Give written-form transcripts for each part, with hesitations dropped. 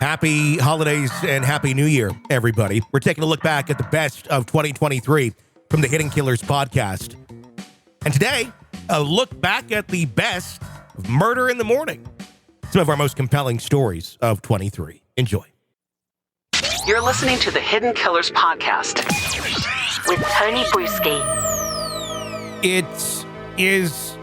Happy holidays and happy new year, everybody. We're taking a look back at the best of 2023 from the Hidden Killers podcast. And today, a look back at the best of Murder in the Morning. Some of our most compelling stories of 23. Enjoy. You're listening to the Hidden Killers podcast with Tony Brueski. It is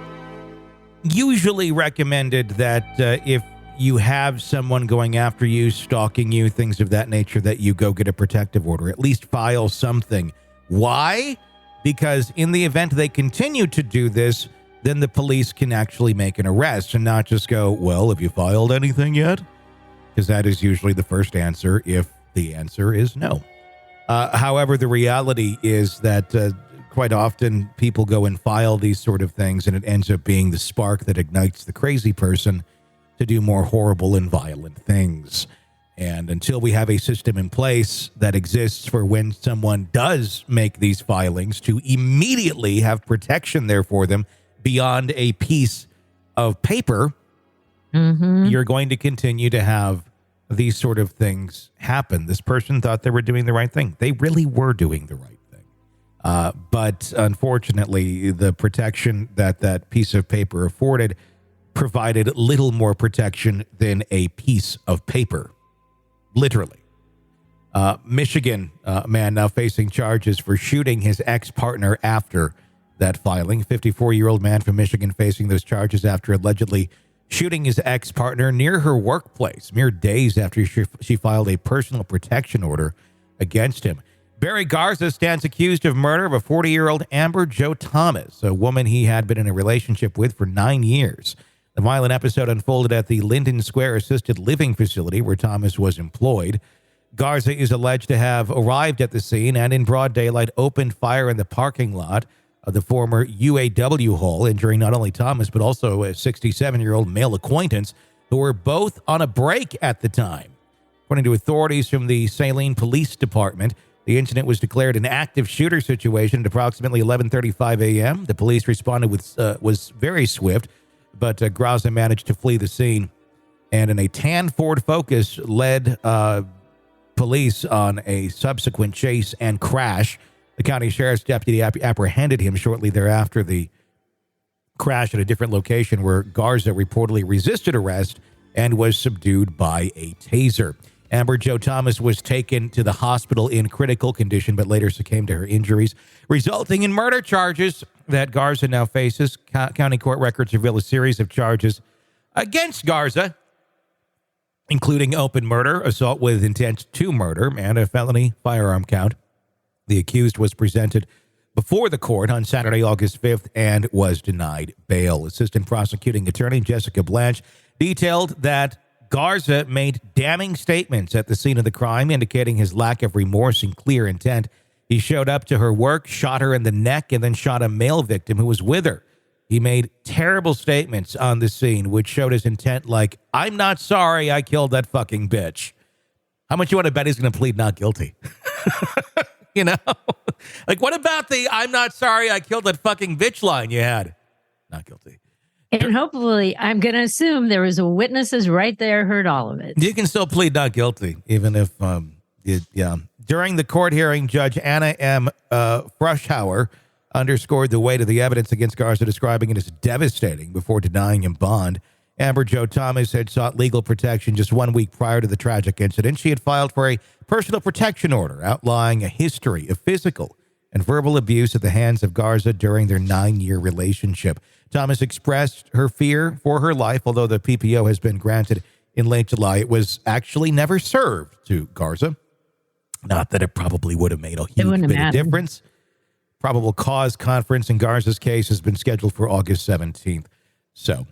usually recommended that if you have someone going after you, stalking you, things of that nature, that you go get a protective order, at least file something. Why? Because in the event they continue to do this, then the police can actually make an arrest and not just go, well, have you filed anything yet? Because that is usually the first answer if the answer is no. However, the reality is that quite often people go and file these sort of things, and it ends up being the spark that ignites the crazy person to do more horrible and violent things. And until we have a system in place that exists for when someone does make these filings to immediately have protection there for them beyond a piece of paper, you're going to continue to have these sort of things happen. This person thought they were doing the right thing. They really were doing the right thing. But unfortunately, the protection that that piece of paper afforded provided little more protection than a piece of paper. Literally. Michigan man now facing charges for shooting his ex-partner after that filing. 54-year-old man from Michigan facing those charges after allegedly shooting his ex-partner near her workplace, mere days after she filed a personal protection order against him. Barry Garza stands accused of murder of a 40-year-old Amber Jo Thomas, a woman he had been in a relationship with for 9 years. The violent episode unfolded at the Linden Square assisted living facility where Thomas was employed. Garza is alleged to have arrived at the scene and in broad daylight opened fire in the parking lot of the former UAW hall, injuring not only Thomas but also a 67-year-old male acquaintance who were both on a break at the time. According to authorities from the Saline Police Department, the incident was declared an active shooter situation at approximately 11:35 a.m. The police responded was very swift, but Garza managed to flee the scene, and in a tan Ford Focus led police on a subsequent chase and crash. The county sheriff's deputy apprehended him shortly thereafter. The crash at a different location where Garza reportedly resisted arrest and was subdued by a taser. Amber Jo Thomas was taken to the hospital in critical condition, but later succumbed to her injuries, resulting in murder charges that Garza now faces. County court records reveal a series of charges against Garza, including open murder, assault with intent to murder, and a felony firearm count. The accused was presented before the court on Saturday, August 5th, and was denied bail. Assistant prosecuting attorney Jessica Blanche detailed that Garza made damning statements at the scene of the crime, indicating his lack of remorse and clear intent. He showed up to her work, shot her in the neck, and then shot a male victim who was with her. He made terrible statements on the scene, which showed his intent like, I'm not sorry I killed that fucking bitch. How much you want to bet he's going to plead not guilty? You know? Like, what about the I'm not sorry I killed that fucking bitch line you had? Not guilty. And hopefully, I'm going to assume there was a witnesses right there heard all of it. You can still plead not guilty, even if, yeah. During the court hearing, Judge Anna M. Frushauer underscored the weight of the evidence against Garza, describing it as devastating before denying him bond. Amber Jo Thomas had sought legal protection just 1 week prior to the tragic incident. She had filed for a personal protection order outlining a history of physical and verbal abuse at the hands of Garza during their 9-year relationship. Thomas expressed her fear for her life, although the PPO has been granted in late July. It was actually never served to Garza. Not that it probably would have made a huge bit of difference. Probable cause conference in Garza's case has been scheduled for August 17th. So,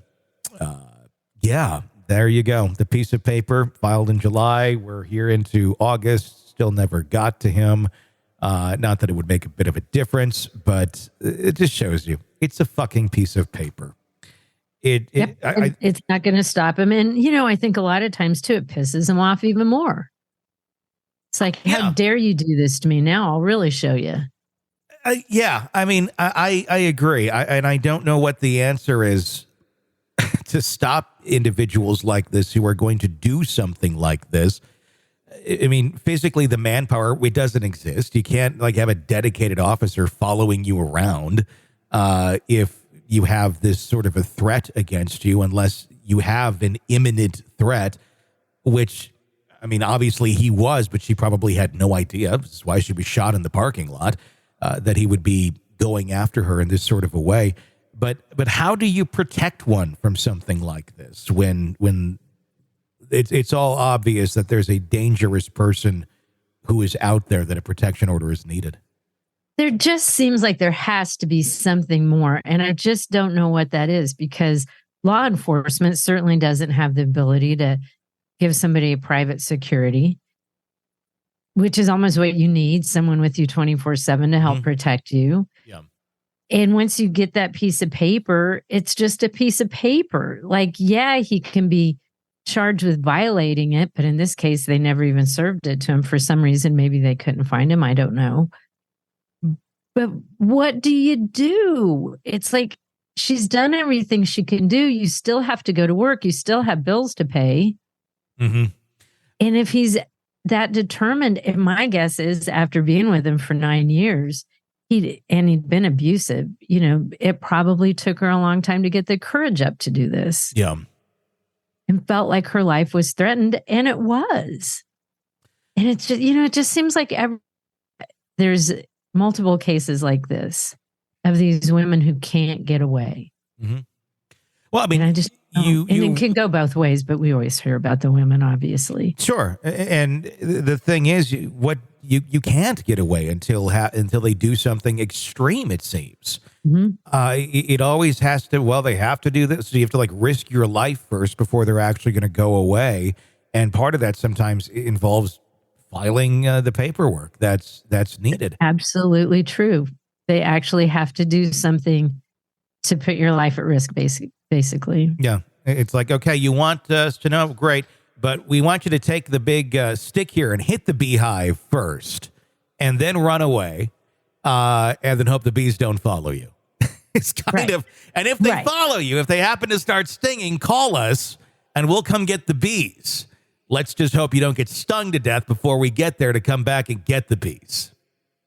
yeah, there you go. The piece of paper filed in July. We're here into August. Still never got to him. Not that it would make a bit of a difference, but it just shows you. It's a fucking piece of paper. It's not going to stop him. And, you know, I think a lot of times, too, it pisses him off even more. It's like, how dare you do this to me? Now I'll really show you. Yeah, I mean, I agree. And I don't know what the answer is to stop individuals like this who are going to do something like this. I mean, physically, the manpower, it doesn't exist. You can't like have a dedicated officer following you around if you have this sort of a threat against you, unless you have an imminent threat, which, I mean, obviously he was, but she probably had no idea. This is why she was shot in the parking lot, that he would be going after her in this sort of a way. But how do you protect one from something like this when it's all obvious that there's a dangerous person who is out there, that a protection order is needed? There just seems like there has to be something more. And I just don't know what that is, because law enforcement certainly doesn't have the ability to give somebody a private security, which is almost what you need, someone with you 24/7 to help protect you. Yeah. And once you get that piece of paper, it's just a piece of paper. Like, yeah, he can be charged with violating it, but in this case, they never even served it to him for some reason. Maybe they couldn't find him. I don't know. But what do you do? It's like she's done everything she can do. You still have to go to work. You still have bills to pay. Mm-hmm. And if he's that determined, and my guess is after being with him for 9 years, he'd been abusive, it probably took her a long time to get the courage up to do this. Yeah. And felt like her life was threatened, and it was. And it's just, it just seems like there's multiple cases like this of these women who can't get away. Mm-hmm. Well, I mean, and it can go both ways, but we always hear about the women, obviously. Sure. And the thing is, you can't get away until they do something extreme, it seems. Mm-hmm. It always has to, they have to do this. So you have to like risk your life first before they're actually going to go away. And part of that sometimes involves filing the paperwork that's needed. Absolutely true. They actually have to do something to put your life at risk, basically. Yeah. It's like, okay, you want us to know, great, but we want you to take the big stick here and hit the beehive first and then run away and then hope the bees don't follow you. It's kind of, and if they follow you, if they happen to start stinging, call us and we'll come get the bees. Let's just hope you don't get stung to death before we get there to come back and get the bees.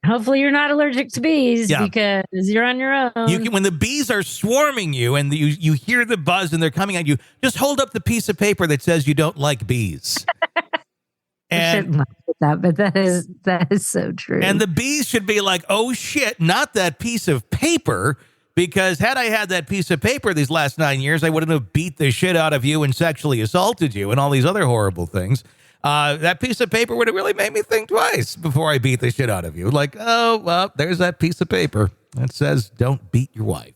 Hopefully you're not allergic to bees because you're on your own. When the bees are swarming you and you hear the buzz and they're coming at you, just hold up the piece of paper that says you don't like bees. I shouldn't laugh at that, but that is so true. And the bees should be like, oh shit, not that piece of paper, because had I had that piece of paper these last 9 years, I wouldn't have beat the shit out of you and sexually assaulted you and all these other horrible things. That piece of paper would have really made me think twice before I beat the shit out of you. Like, oh, well, there's that piece of paper that says don't beat your wife.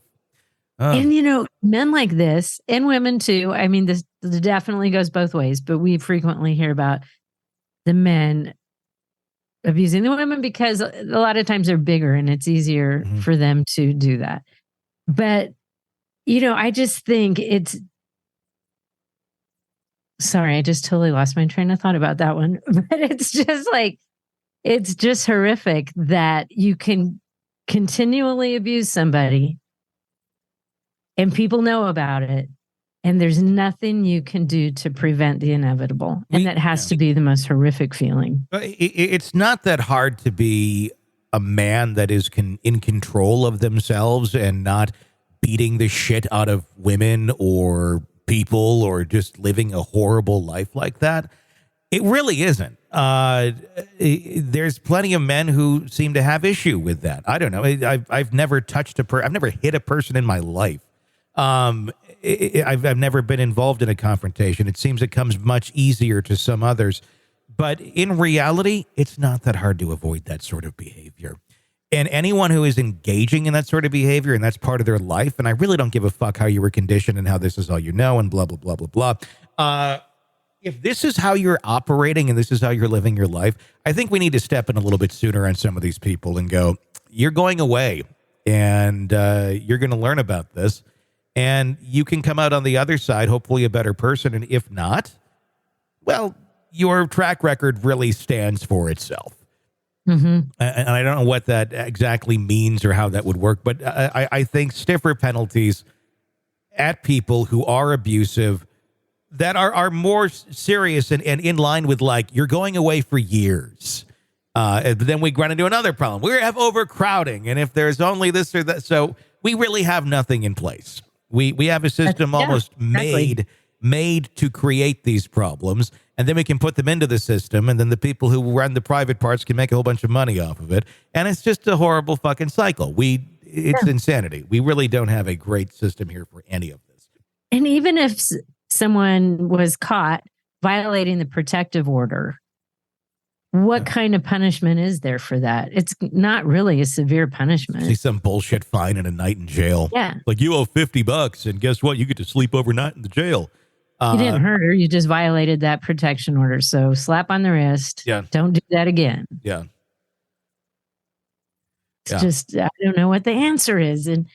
And, men like this, and women too, I mean, this definitely goes both ways, but we frequently hear about the men abusing the women because a lot of times they're bigger and it's easier for them to do that. But, I just think sorry, I just totally lost my train of thought about that one. But it's just horrific that you can continually abuse somebody and people know about it. And there's nothing you can do to prevent the inevitable. And that has to be the most horrific feeling. It's not that hard to be a man that is in control of themselves and not beating the shit out of women or people or just living a horrible life like that. It really isn't. There's plenty of men who seem to have issue with that. I don't know. I've never touched I've never hit a person in my life. I've never been involved in a confrontation. It seems it comes much easier to some others. But in reality, it's not that hard to avoid that sort of behavior. And anyone who is engaging in that sort of behavior, and that's part of their life, and I really don't give a fuck how you were conditioned and how this is all you know and blah, blah, blah, blah, blah. If this is how you're operating and this is how you're living your life, I think we need to step in a little bit sooner on some of these people and go, you're going away and you're going to learn about this. And you can come out on the other side, hopefully a better person. And if not, well, your track record really stands for itself. Mm-hmm. And I don't know what that exactly means or how that would work, but I think stiffer penalties at people who are abusive that are more serious and in line with, like, you're going away for years. And then we run into another problem. We have overcrowding, and if there's only this or that, so we really have nothing in place. We have a system almost made to create these problems, and then we can put them into the system, and then the people who run the private parts can make a whole bunch of money off of it, and it's just a horrible fucking cycle. It's insanity. We really don't have a great system here for any of this. And even if someone was caught violating the protective order, what kind of punishment is there for that? It's not really a severe punishment. See some bullshit fine and a night in jail. Yeah. Like, you owe $50, and guess what? You get to sleep overnight in the jail. You didn't hurt her. You just violated that protection order. So slap on the wrist. Yeah. Don't do that again. Yeah. It's just, I don't know what the answer is. And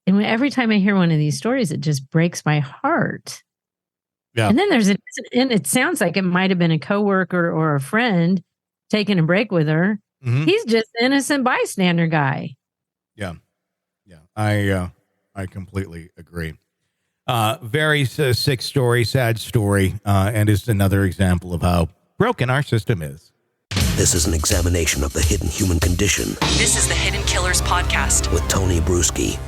every time I hear one of these stories, it just breaks my heart. Yeah. And then and it sounds like it might have been a coworker or a friend taking a break with her. Mm-hmm. He's just an innocent bystander guy. Yeah. Yeah. I completely agree. Very sick story, sad story, and is another example of how broken our system is. This is an examination of the hidden human condition. This is the Hidden Killers Podcast with Tony Brueski.